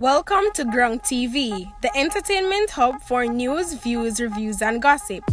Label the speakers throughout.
Speaker 1: Welcome to GRUNG TV, the entertainment hub for news, views, reviews, and gossip.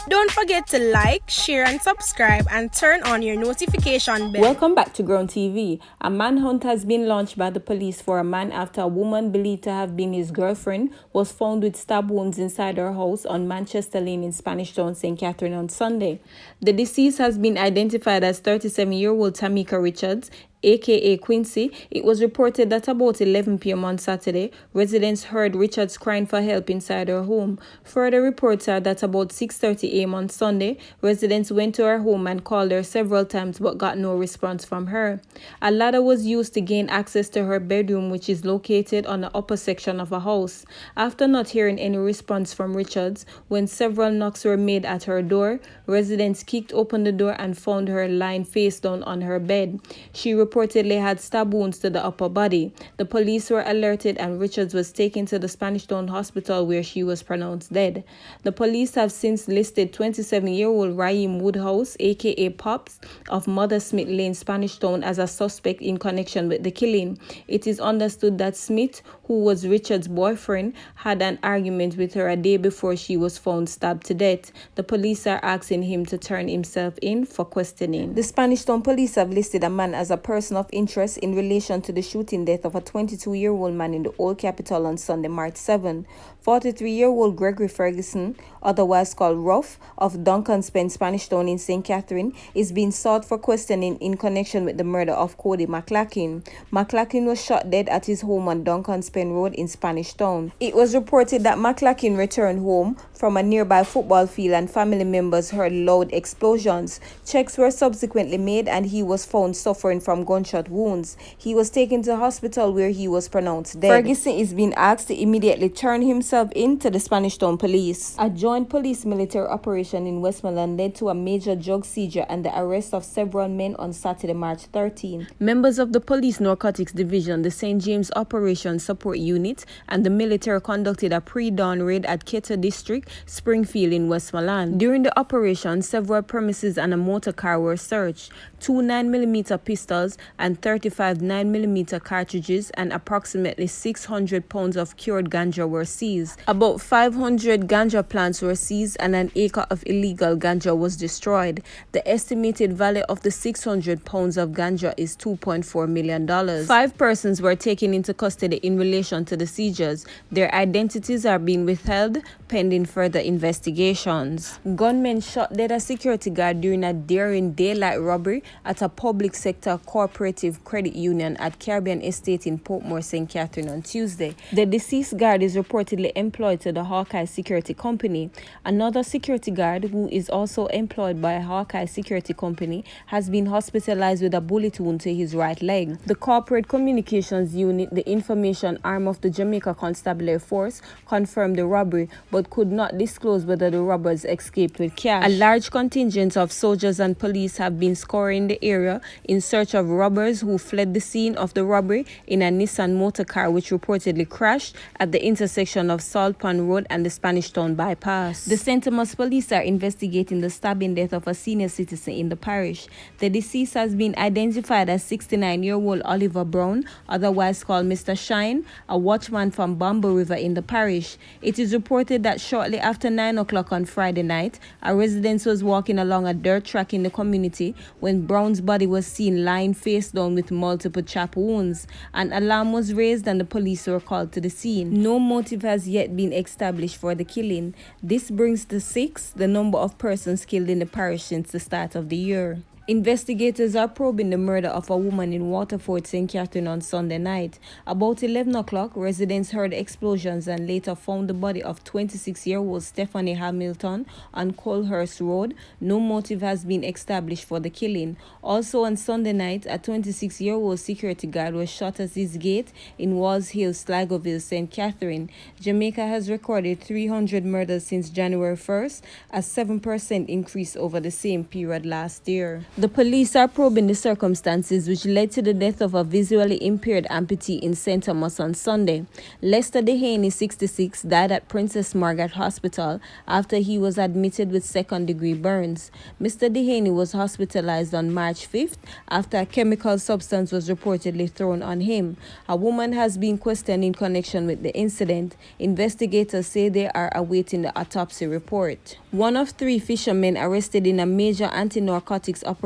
Speaker 1: Don't forget to like, share, and subscribe, and turn on your notification bell.
Speaker 2: Welcome back to GRUNG TV. A manhunt has been launched by the police for a man after a woman believed to have been his girlfriend was found with stab wounds inside her house on Manchester Lane in Spanish Town, St. Catherine on Sunday. The deceased has been identified as 37-year-old Tamika Richards, aka Quincy. It was reported that about 11 p.m. on Saturday, residents heard Richards crying for help inside her home. Further reports are that about 6:30 a.m. on Sunday, residents went to her home and called her several times but got no response from her. A ladder was used to gain access to her bedroom, which is located on the upper section of a house. After not hearing any response from Richards, when several knocks were made at her door, residents kicked open the door and found her lying face down on her bed. She reportedly had stab wounds to the upper body. The police were alerted and Richards was taken to the Spanish Town Hospital where she was pronounced dead. The police have since listed 27-year-old Raheem Woodhouse, aka Pops, of Mother Smith Lane, Spanish Town, as a suspect in connection with the killing. It is understood that Smith, who was Richards' boyfriend, had an argument with her a day before she was found stabbed to death. The police are asking him to turn himself in for questioning. The Spanish Town police have listed a man as a person of interest in relation to the shooting death of a 22-year-old man in the Old Capital on Sunday, March 7. 43-year-old Gregory Ferguson, otherwise called Ruff, of Duncan's Pen, Spanish Town in St. Catherine, is being sought for questioning in connection with the murder of Cody McLaughlin. McLaughlin was shot dead at his home on Duncan's Pen Road in Spanish Town. It was reported that McLaughlin returned home from a nearby football field and family members heard loud explosions. Checks were subsequently made and he was found suffering from gunshot wounds. He was taken to hospital where he was pronounced dead. Ferguson is being asked to immediately turn himself in to the Spanish Town police. A joint police military operation in Westmoreland led to a major drug seizure and the arrest of several men on Saturday, March 13. Members of the Police Narcotics Division, the St. James Operations Support Unit, and the military conducted a pre-dawn raid at Keter District, Springfield in Westmoreland. During the operation, several premises and a motor car were searched. 2 9mm pistols and 35 9mm cartridges and approximately 600 pounds of cured ganja were seized. About 500 ganja plants were seized and an acre of illegal ganja was destroyed. The estimated value of the 600 pounds of ganja is $2.4 million. 5 persons were taken into custody in relation to the seizures. Their identities are being withheld pending further investigations. Gunmen shot dead a security guard during a daring daylight robbery at a public sector cooperative credit union at Caribbean Estate in Portmore, St. Catherine on Tuesday. The deceased guard is reportedly employed to the Hawkeye Security Company. Another security guard, who is also employed by a Hawkeye Security Company, has been hospitalized with a bullet wound to his right leg. The Corporate Communications Unit, the information arm of the Jamaica Constabulary Force, confirmed the robbery but could not disclose whether the robbers escaped with cash. A large contingent of soldiers and police have been scouring the area in search of robbers who fled the scene of the robbery in a Nissan motor car which reportedly crashed at the intersection of Salt Pond Road and the Spanish Town bypass. The St. Thomas police are investigating the stabbing death of a senior citizen in the parish. The deceased has been identified as 69-year-old Oliver Brown, otherwise called Mr. Shine, a watchman from Bamboo River in the parish. It is reported that shortly after 9 o'clock on Friday night, a resident was walking along a dirt track in the community when Brown's body was seen lying face down with multiple chap wounds. An alarm was raised and the police were called to the scene. No motive has yet been established for the killing. This brings to 6 the number of persons killed in the parish since the start of the year. Investigators are probing the murder of a woman in Waterford, St. Catherine on Sunday night. About 11 o'clock, residents heard explosions and later found the body of 26-year-old Stephanie Hamilton on Colehurst Road. No motive has been established for the killing. Also on Sunday night, a 26-year-old security guard was shot at his gate in Walls Hill, Sligoville, St. Catherine. Jamaica has recorded 300 murders since January 1st, a 7% increase over the same period last year. The police are probing the circumstances which led to the death of a visually impaired amputee in St. Thomas on Sunday. Lester Dehaney, 66, died at Princess Margaret Hospital after he was admitted with second-degree burns. Mr. Dehaney was hospitalized on March 5th after a chemical substance was reportedly thrown on him. A woman has been questioned in connection with the incident. Investigators say they are awaiting the autopsy report. One of 3 fishermen arrested in a major anti-narcotics operation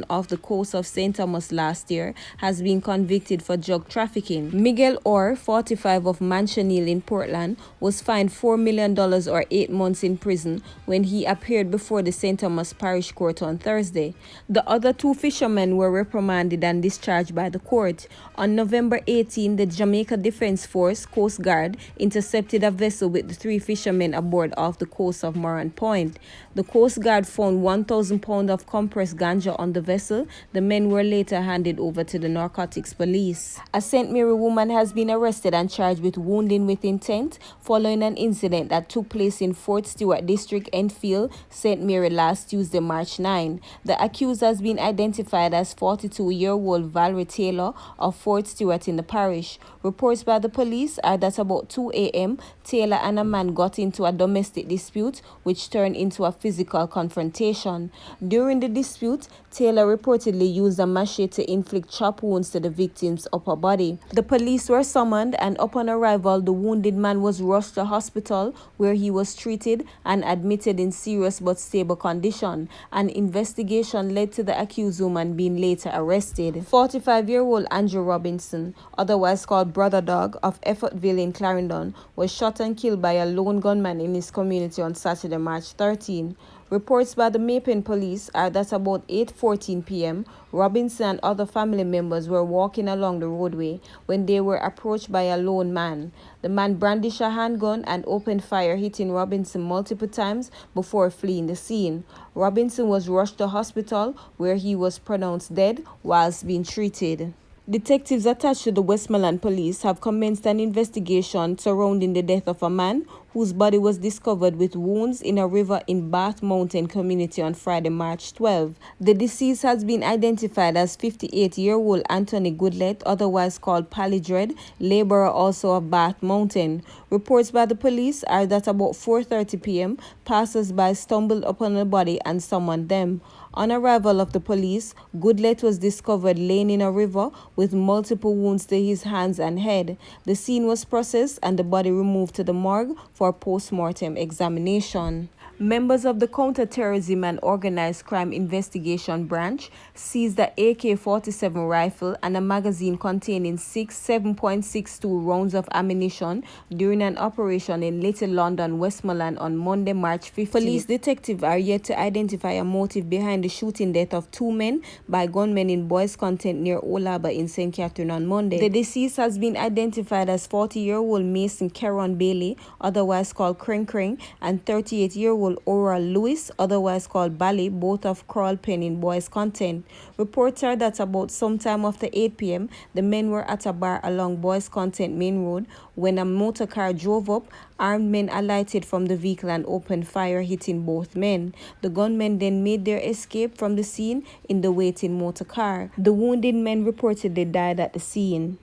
Speaker 2: off the coast of St. Thomas last year has been convicted for drug trafficking. Miguel Orr, 45, of Manchonil in Portland, was fined $4 million or 8 months in prison when he appeared before the St. Thomas Parish Court on Thursday. The other 2 fishermen were reprimanded and discharged by the court. On November 18, the Jamaica Defense Force Coast Guard intercepted a vessel with the 3 fishermen aboard off the coast of Moran Point. The Coast Guard found 1,000 pounds of compressed ganja on the vessel. The men were later handed over to the narcotics police. A St. Mary woman has been arrested and charged with wounding with intent following an incident that took place in Fort Stewart District, Enfield, St. Mary last Tuesday, March 9. The accused has been identified as 42-year-old Valerie Taylor of Fort Stewart in the parish. Reports by the police are that about 2 a.m., Taylor and a man got into a domestic dispute which turned into a physical confrontation. During the dispute, Taylor reportedly used a machete to inflict chop wounds to the victim's upper body. The police were summoned, and upon arrival, the wounded man was rushed to hospital where he was treated and admitted in serious but stable condition. An investigation led to the accused woman being later arrested. 45-year-old Andrew Robinson, otherwise called Brother Dog, of Effortville in Clarendon, was shot and killed by a lone gunman in his community on Saturday, March 13. Reports by the Mapen police are that about 8:14 p.m., Robinson and other family members were walking along the roadway when they were approached by a lone man. The man brandished a handgun and opened fire, hitting Robinson multiple times before fleeing the scene. Robinson was rushed to hospital where he was pronounced dead whilst being treated. Detectives attached to the Westmoreland Police have commenced an investigation surrounding the death of a man whose body was discovered with wounds in a river in Bath Mountain community on Friday, March 12. The deceased has been identified as 58-year-old Anthony Goodlet, otherwise called Palidred, laborer also of Bath Mountain. Reports by the police are that about 4:30 p.m., passers-by stumbled upon the body and summoned them. On arrival of the police, Goodlet was discovered laying in a river with multiple wounds to his hands and head. The scene was processed and the body removed to the morgue for post-mortem examination. Members of the Counter-Terrorism and Organized Crime Investigation Branch seized the AK-47 rifle and a magazine containing 6 7.62 rounds of ammunition during an operation in Little London, Westmoreland on Monday, March 15. Police detectives are yet to identify a motive behind the shooting death of 2 men by gunmen in Boys Content near Olaba in St. Catherine on Monday. The deceased has been identified as 40-year-old Mason Caron Bailey, otherwise called Kring Kring, and 38-year-old Oral Lewis, otherwise called Bally, both of Crawl Pen in Boys Content. Reports are that about sometime after 8 p.m., the men were at a bar along Boys Content Main Road when a motor car drove up. Armed men alighted from the vehicle and opened fire, hitting both men. The gunmen then made their escape from the scene in the waiting motor car. The wounded men reportedly died at the scene.